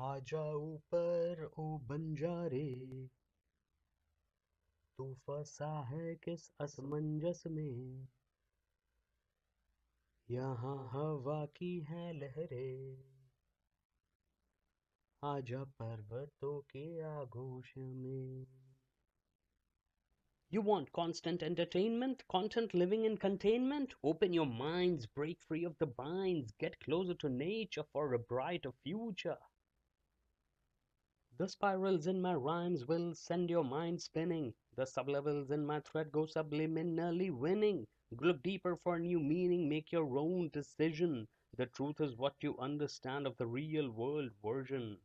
आजा ऊपर ओ बंजारे, तू फंसा है किस असमंजस में। यहाँ हवा की है लहरें, आजा पर्वतों के आगोश में। You want constant entertainment, content living in containment? Open your minds, break free of the binds, get closer to nature for a brighter future. The spirals in my rhymes will send your mind spinning. The sublevels in my thread go subliminally winning. Look deeper for new meaning, make your own decision. The truth is what you understand of the real world version.